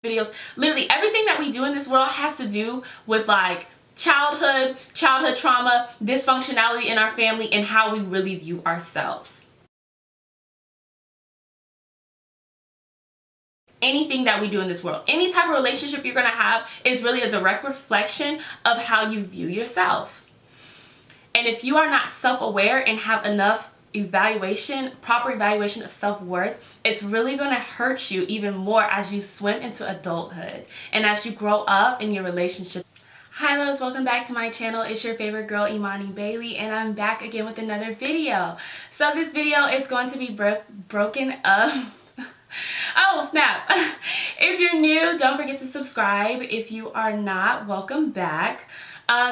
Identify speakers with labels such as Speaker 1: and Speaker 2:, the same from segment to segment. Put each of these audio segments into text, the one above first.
Speaker 1: videos. Literally everything that we do in this world has to do with like childhood trauma, dysfunctionality in our family, and how we really view ourselves. Anything that we do in this world, any type of relationship you're going to have is really a direct reflection of how you view yourself. And if you are not self-aware and have enough proper evaluation of self-worth, it's really going to hurt you even more as you swim into adulthood and as you grow up in your relationship. Hi loves, welcome back to my channel. It's your favorite girl, Imani Bailey, and I'm back again with another video. So this video is going to be broken up. Oh snap. If you're new, don't forget to subscribe. If you are not, welcome back.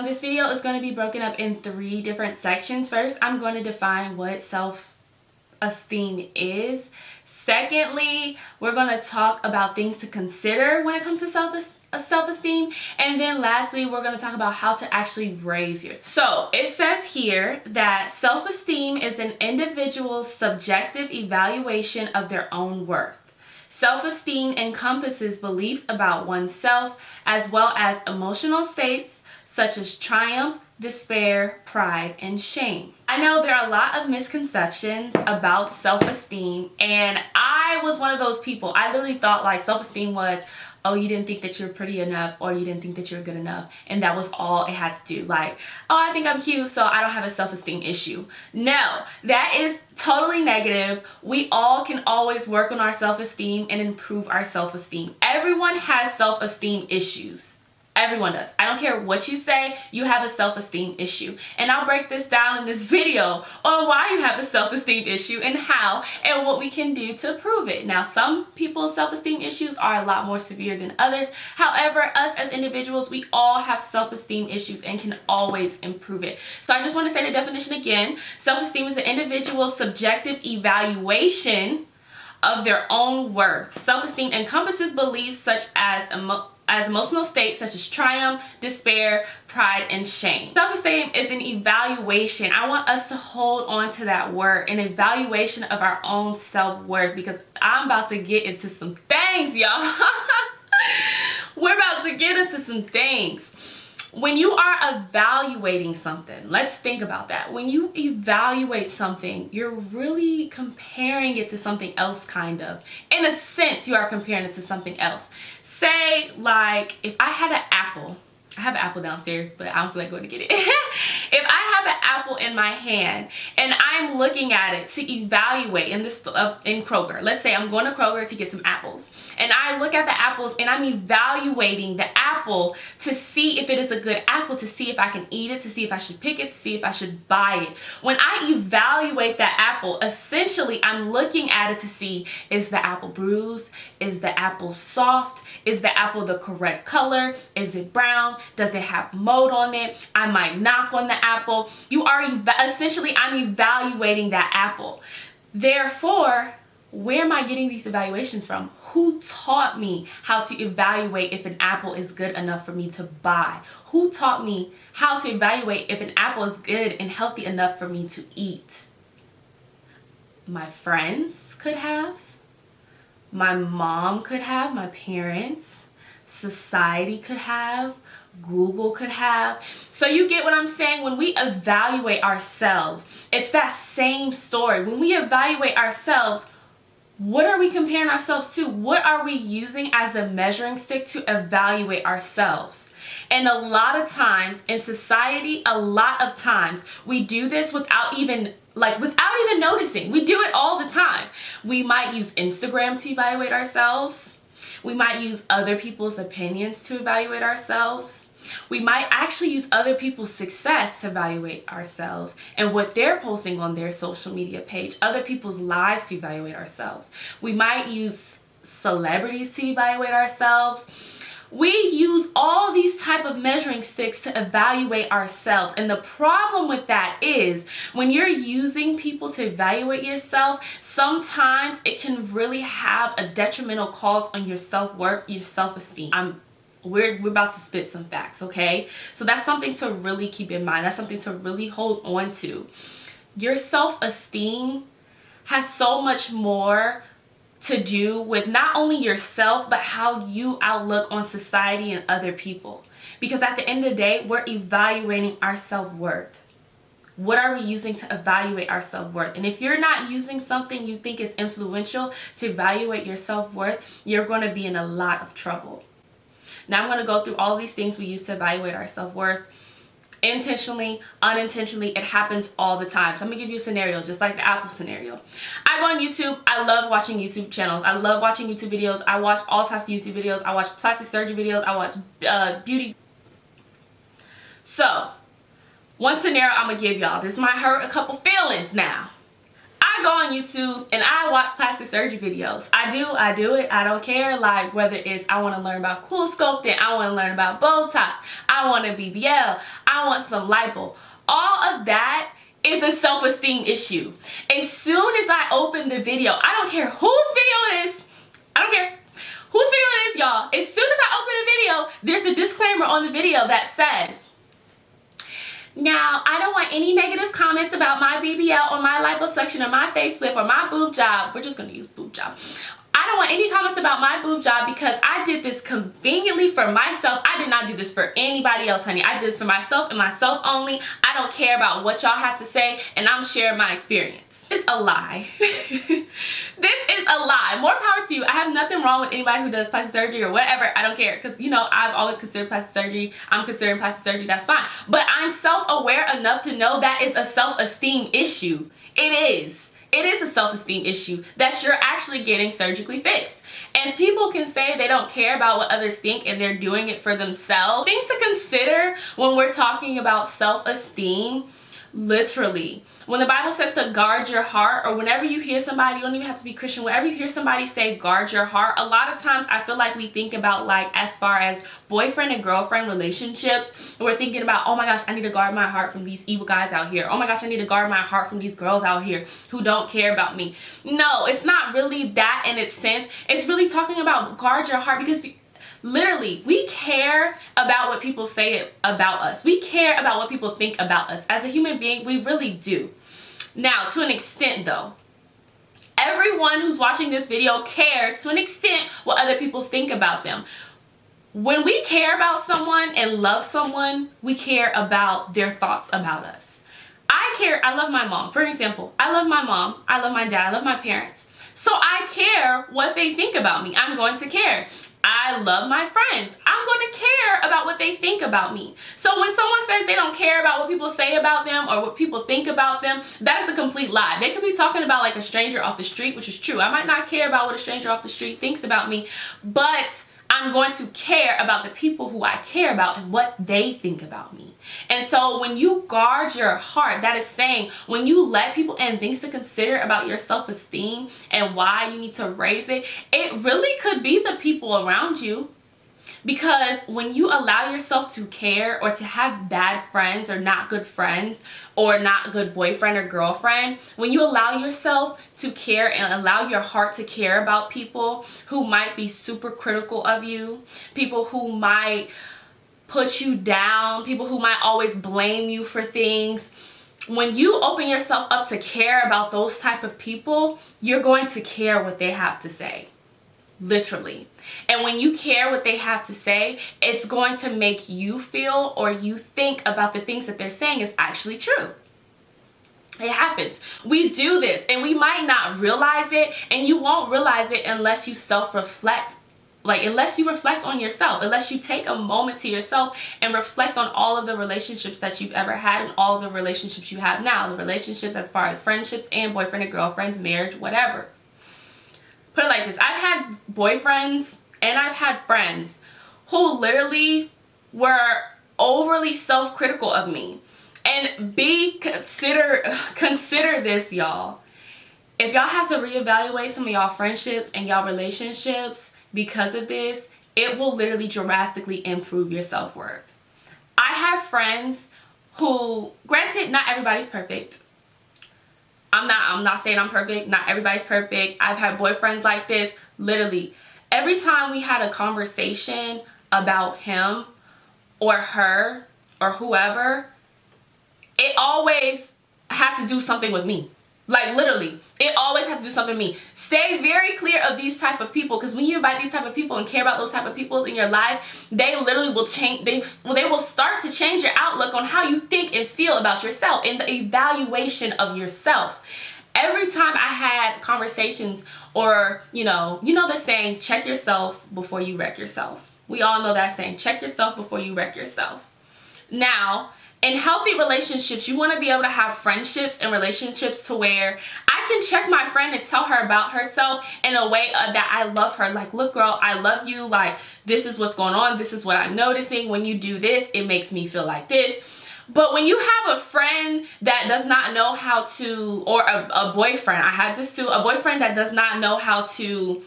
Speaker 1: This video is going to be broken up in 3 different sections. First, I'm going to define what self-esteem is. Secondly, we're going to talk about things to consider when it comes to self-esteem. And then lastly, we're going to talk about how to actually raise yourself. So it says here that self-esteem is an individual's subjective evaluation of their own worth. Self-esteem encompasses beliefs about oneself as well as emotional states such as triumph, despair, pride, and shame. I know there are a lot of misconceptions about self-esteem, and I was one of those people. I literally thought like self-esteem was, oh, you didn't think that you're pretty enough, or you didn't think that you're good enough, and that was all it had to do. Like, oh, I think I'm cute, so I don't have a self-esteem issue. No, that is totally negative. We all can always work on our self-esteem and improve our self-esteem. Everyone has self-esteem issues. Everyone does. I don't care what you say, you have a self-esteem issue. And I'll break this down in this video on why you have a self-esteem issue and how and what we can do to improve it. Now, some people's self-esteem issues are a lot more severe than others. However, us as individuals, we all have self-esteem issues and can always improve it. So I just want to say the definition again. Self-esteem is an individual's subjective evaluation of their own worth. Self-esteem encompasses beliefs such as emotional states such as triumph, despair, pride, and shame. Self-esteem is an evaluation. I want us to hold on to that word, an evaluation of our own self-worth, because I'm about to get into some things, y'all. We're about to get into some things. When you are evaluating something, let's think about that. When you evaluate something, you're really comparing it to something else, kind of. In a sense, you are comparing it to something else. Say, like, if I had an apple, I have an apple downstairs, but I don't feel like going to get it. If I have an apple in my hand and I'm looking at it to evaluate in Kroger, let's say I'm going to Kroger to get some apples, and I look at the apples and I'm evaluating the apple to see if it is a good apple, to see if I can eat it, to see if I should pick it, to see if I should buy it. When I evaluate that apple, essentially I'm looking at it to see, is the apple bruised? Is the apple soft? Is the apple the correct color? Is it brown? Does it have mold on it? I might knock on the apple. You are essentially, I'm evaluating that apple. Therefore, where am I getting these evaluations from? Who taught me how to evaluate if an apple is good enough for me to buy? Who taught me how to evaluate if an apple is good and healthy enough for me to eat? My friends could have. My mom could have. My parents. Society could have. Google could have. So you get what I'm saying? When we evaluate ourselves, it's that same story. When we evaluate ourselves, what are we comparing ourselves to? What are we using as a measuring stick to evaluate ourselves? And a lot of times in society, a lot of times we do this without even noticing. We do it all the time. We might use Instagram to evaluate ourselves. We might use other people's opinions to evaluate ourselves. We might actually use other people's success to evaluate ourselves and what they're posting on their social media page, other people's lives to evaluate ourselves. We might use celebrities to evaluate ourselves. We use all these type of measuring sticks to evaluate ourselves. And the problem with that is when you're using people to evaluate yourself, sometimes it can really have a detrimental cause on your self-worth, your self-esteem. We're about to spit some facts, okay? So that's something to really keep in mind. That's something to really hold on to. Your self-esteem has so much more to do with not only yourself, but how you outlook on society and other people. Because at the end of the day, we're evaluating our self-worth. What are we using to evaluate our self-worth? And if you're not using something you think is influential to evaluate your self-worth, you're going to be in a lot of trouble. Now I'm going to go through all of these things we use to evaluate our self-worth. Intentionally, unintentionally, it happens all the time. So I'm gonna give you a scenario, just like the Apple scenario. I go on YouTube. I love watching YouTube channels. I love watching YouTube videos. I watch all types of YouTube videos. I watch plastic surgery videos. I watch beauty. So one scenario I'm gonna give y'all. This might hurt a couple feelings now. I go on YouTube and I watch plastic surgery videos. I do it. I don't care. Like whether it's I want to learn about cool sculpting, I want to learn about Botox, I want a BBL, I want some lipo. All of that is a self-esteem issue. As soon as I open the video, I don't care whose video it is. I don't care whose video it is, y'all. As soon as I open a video, there's a disclaimer on the video that says, now, I don't want any negative comments about my BBL or my liposuction or my facelift or my boob job. We're just going to use boob job. I don't want any comments about my boob job because I did this conveniently for myself. I did not do this for anybody else, honey. I did this for myself and myself only. I don't care about what y'all have to say, and I'm sharing my experience. It's a lie. This is a lie. More power to you. I have nothing wrong with anybody who does plastic surgery or whatever. I don't care because, you know, I've always considered plastic surgery. I'm considering plastic surgery. That's fine. But I'm self-aware enough to know that is a self-esteem issue. It is. It is a self-esteem issue that you're actually getting surgically fixed. And people can say they don't care about what others think and they're doing it for themselves. Things to consider when we're talking about self-esteem, literally. When the Bible says to guard your heart, or whenever you hear somebody, you don't even have to be Christian, whenever you hear somebody say guard your heart, a lot of times I feel like we think about, like, as far as boyfriend and girlfriend relationships, we're thinking about, oh my gosh, I need to guard my heart from these evil guys out here. Oh my gosh, I need to guard my heart from these girls out here who don't care about me. No, it's not really that in its sense. It's really talking about guard your heart because literally, we care about what people say about us. We care about what people think about us. As a human being, we really do. Now, to an extent though, everyone who's watching this video cares to an extent what other people think about them. When we care about someone and love someone, we care about their thoughts about us. I love my mom. For example, I love my mom, I love my dad, I love my parents. So I care what they think about me. I'm going to care. I love my friends. I'm going to care about what they think about me. So when someone says they don't care about what people say about them or what people think about them, that is a complete lie. They could be talking about like a stranger off the street, which is true. I might not care about what a stranger off the street thinks about me, but I'm going to care about the people who I care about and what they think about me. And so when you guard your heart, that is saying when you let people in, things to consider about your self-esteem and why you need to raise it, it really could be the people around you. Because when you allow yourself to care or to have bad friends or not good friends or not good boyfriend or girlfriend, when you allow yourself to care and allow your heart to care about people who might be super critical of you, people who might put you down, people who might always blame you for things, when you open yourself up to care about those type of people, you're going to care what they have to say. Literally. And when you care what they have to say, it's going to make you feel or you think about the things that they're saying is actually true. It happens. We do this and we might not realize it, and you won't realize it unless you self-reflect. Like, unless you reflect on yourself, unless you take a moment to yourself and reflect on all of the relationships that you've ever had and all of the relationships you have now, the relationships as far as friendships and boyfriend and girlfriends, marriage, whatever. Put it like this, I've had boyfriends and I've had friends who literally were overly self-critical of me. And consider this, y'all. If y'all have to reevaluate some of y'all friendships and y'all relationships because of this, it will literally drastically improve your self-worth. I have friends who, granted, not everybody's perfect. I'm not saying I'm perfect. Not everybody's perfect. I've had boyfriends like this. Literally, every time we had a conversation about him or her or whoever, it always had to do something with me. Like literally, it always has to do something with me. Stay very clear of these type of people, because when you invite these type of people and care about those type of people in your life, they literally will change. They will start to change your outlook on how you think and feel about yourself and the evaluation of yourself. Every time I had conversations, or you know the saying, check yourself before you wreck yourself. We all know that saying, check yourself before you wreck yourself. Now, in healthy relationships, you want to be able to have friendships and relationships to where I can check my friend and tell her about herself in a way that I love her. Like, look girl, I love you. Like, this is what's going on. This is what I'm noticing. When you do this, it makes me feel like this. But when you have a friend that does not know how to, or a boyfriend, I had this too, a boyfriend that does not know how to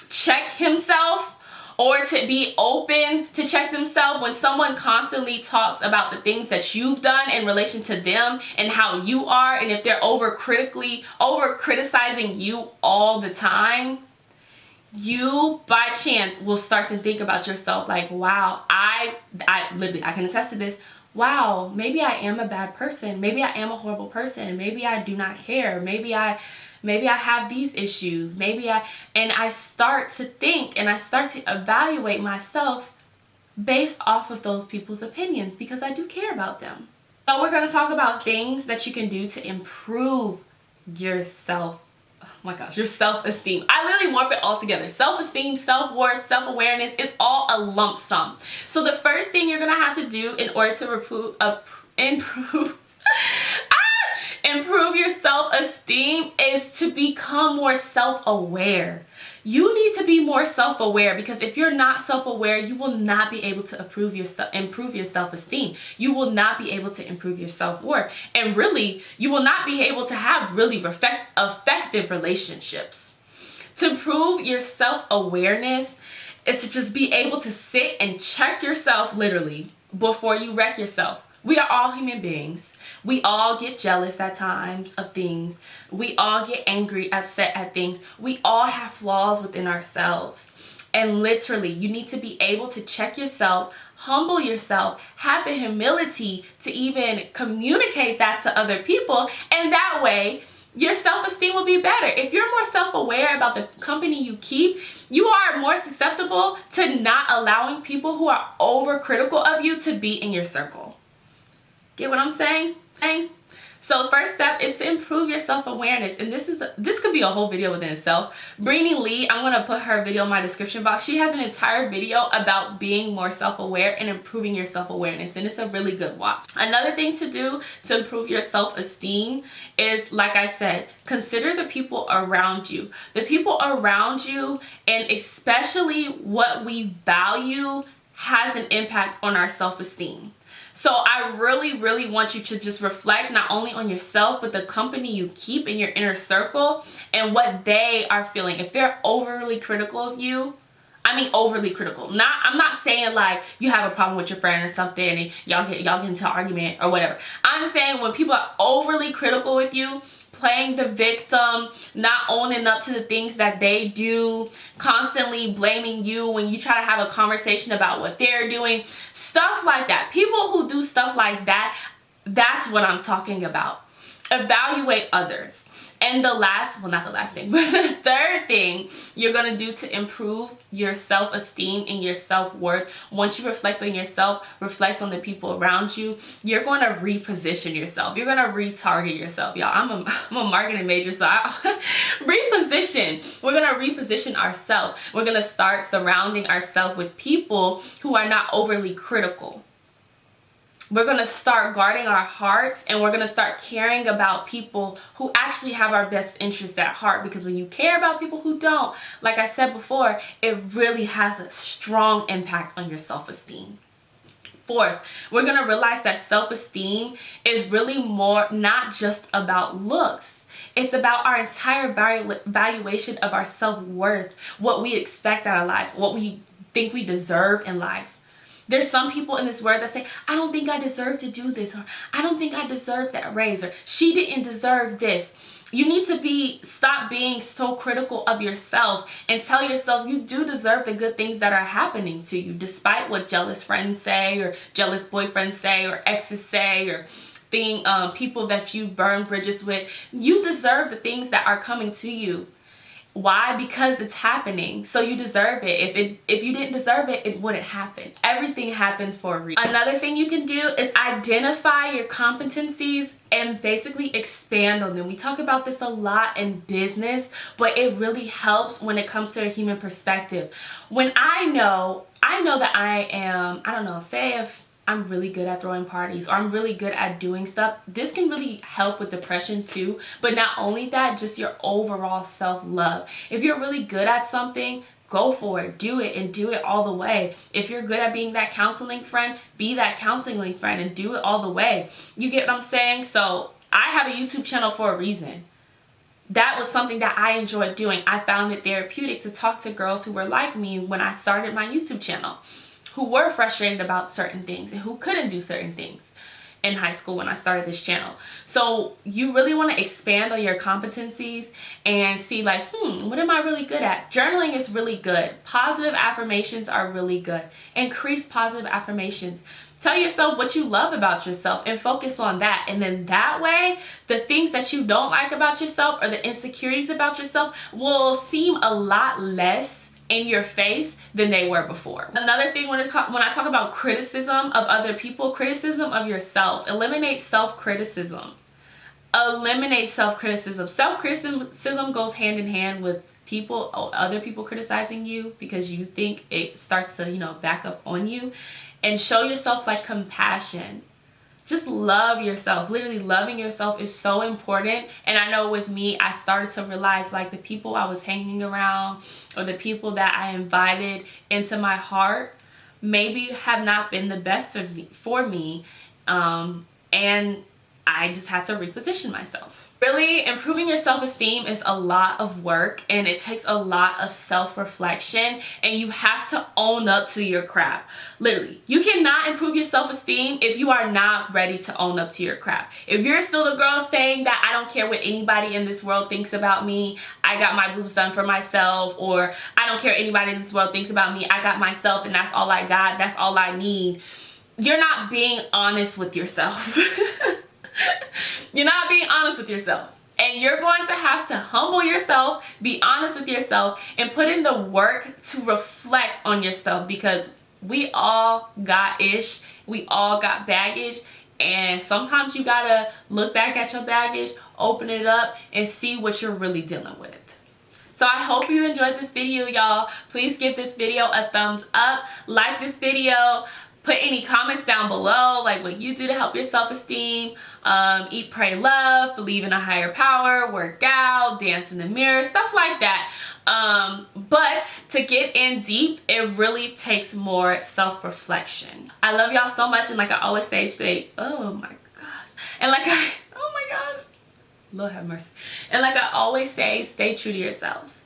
Speaker 1: check himself, or to be open to check themselves, when someone constantly talks about the things that you've done in relation to them and how you are, and if they're over criticizing you all the time, you by chance will start to think about yourself like, wow, I literally, I can attest to this. Wow, maybe I am a bad person. Maybe I am a horrible person. Maybe I do not care. Maybe I have these issues. And I start to think and I start to evaluate myself based off of those people's opinions, because I do care about them. So we're going to talk about things that you can do to improve yourself. Oh my gosh, your self-esteem. I literally morph it all together. Self-esteem, self-worth, self-awareness, it's all a lump sum. So the first thing you're going to have to do in order to improve your self-esteem is to become more self-aware. You need to be more self-aware, because if you're not self-aware, you will not be able to improve your self-esteem. You will not be able to improve your self-worth. And really, you will not be able to have really effective relationships. To improve your self-awareness is to just be able to sit and check yourself literally before you wreck yourself. We are all human beings. We all get jealous at times of things. We all get angry, upset at things. We all have flaws within ourselves. And literally, you need to be able to check yourself, humble yourself, have the humility to even communicate that to other people. And that way, your self-esteem will be better. If you're more self-aware about the company you keep, you are more susceptible to not allowing people who are overcritical of you to be in your circle. Get what I'm saying? So first step is to improve your self-awareness, and this could be a whole video within itself. Brittany Lee, I'm gonna put her video in my description box. She has an entire video about being more self-aware and improving your self-awareness, and it's a really good watch. Another thing to do to improve your self-esteem is, like I said, consider the people around you. The people around you, and especially what we value, has an impact on our self-esteem. So I really, really want you to just reflect not only on yourself, but the company you keep in your inner circle and what they are feeling. If they're overly critical of you, I mean overly critical. I'm not saying like you have a problem with your friend or something and y'all get into an argument or whatever. I'm saying when people are overly critical with you, playing the victim, not owning up to the things that they do, constantly blaming you when you try to have a conversation about what they're doing, stuff like that. People who do stuff like that, that's what I'm talking about. Evaluate others. And the last, well, not the last thing, but the third thing you're going to do to improve your self-esteem and your self-worth, once you reflect on yourself, reflect on the people around you, you're going to reposition yourself. You're going to retarget yourself. Y'all, I'm a marketing major, so reposition. We're going to reposition ourselves. We're going to start surrounding ourselves with people who are not overly critical. We're going to start guarding our hearts, and we're going to start caring about people who actually have our best interests at heart, because when you care about people who don't, like I said before, it really has a strong impact on your self-esteem. Fourth, we're going to realize that self-esteem is really more not just about looks. It's about our entire valuation of our self-worth, what we expect out of life, what we think we deserve in life. There's some people in this world that say, I don't think I deserve to do this, or I don't think I deserve that raise, or she didn't deserve this. You need to stop being so critical of yourself and tell yourself you do deserve the good things that are happening to you, despite what jealous friends say, or jealous boyfriends say, or exes say, or people that you burn bridges with. You deserve the things that are coming to you. Why? Because it's happening. So you deserve it. If you didn't deserve it, it wouldn't happen. Everything happens for a reason. Another thing you can do is identify your competencies and basically expand on them. We talk about this a lot in business, but it really helps when it comes to a human perspective. When I know that I am, I don't know, say if I'm really good at throwing parties or I'm really good at doing stuff, this can really help with depression too. But not only that, just your overall self-love. If you're really good at something, go for it, do it, and do it all the way. If you're good at being that counseling friend, be that counseling friend and do it all the way. You get what I'm saying? So I have a YouTube channel for a reason. That was something that I enjoyed doing. I found it therapeutic to talk to girls who were like me when I started my YouTube channel, who were frustrated about certain things and who couldn't do certain things in high school when I started this channel. So you really want to expand on your competencies and see like, what am I really good at? Journaling is really good. Positive affirmations are really good. Increase positive affirmations. Tell yourself what you love about yourself and focus on that. And then that way, the things that you don't like about yourself or the insecurities about yourself will seem a lot less in your face than they were before. Another thing when I talk about criticism of other people, criticism of yourself, eliminate self-criticism. Eliminate self-criticism. Self-criticism goes hand in hand with other people criticizing you because you think it starts to, back up on you. And show yourself like compassion. Just love yourself. Literally loving yourself is so important. And I know with me, I started to realize like the people I was hanging around or the people that I invited into my heart maybe have not been the best for me. And I just had to reposition myself. Really, improving your self-esteem is a lot of work and it takes a lot of self-reflection, and you have to own up to your crap. Literally, you cannot improve your self-esteem if you are not ready to own up to your crap. If you're still the girl saying that I don't care what anybody in this world thinks about me, I got my boobs done for myself, or I don't care what anybody in this world thinks about me, I got myself and that's all I got, that's all I need, you're not being honest with yourself. You're not being honest with yourself. And you're going to have to humble yourself, be honest with yourself, and put in the work to reflect on yourself, because we all got ish, we all got baggage, and sometimes you gotta look back at your baggage, open it up, and see what you're really dealing with. So I hope you enjoyed this video, y'all. Please give this video a thumbs up, like this video, put any comments down below, like what you do to help your self-esteem. Eat, pray, love, believe in a higher power, work out, dance in the mirror, stuff like that. But to get in deep, it really takes more self-reflection. I love y'all so much, and like I always say, oh my gosh. And like oh my gosh, Lord have mercy. And like I always say, stay true to yourselves.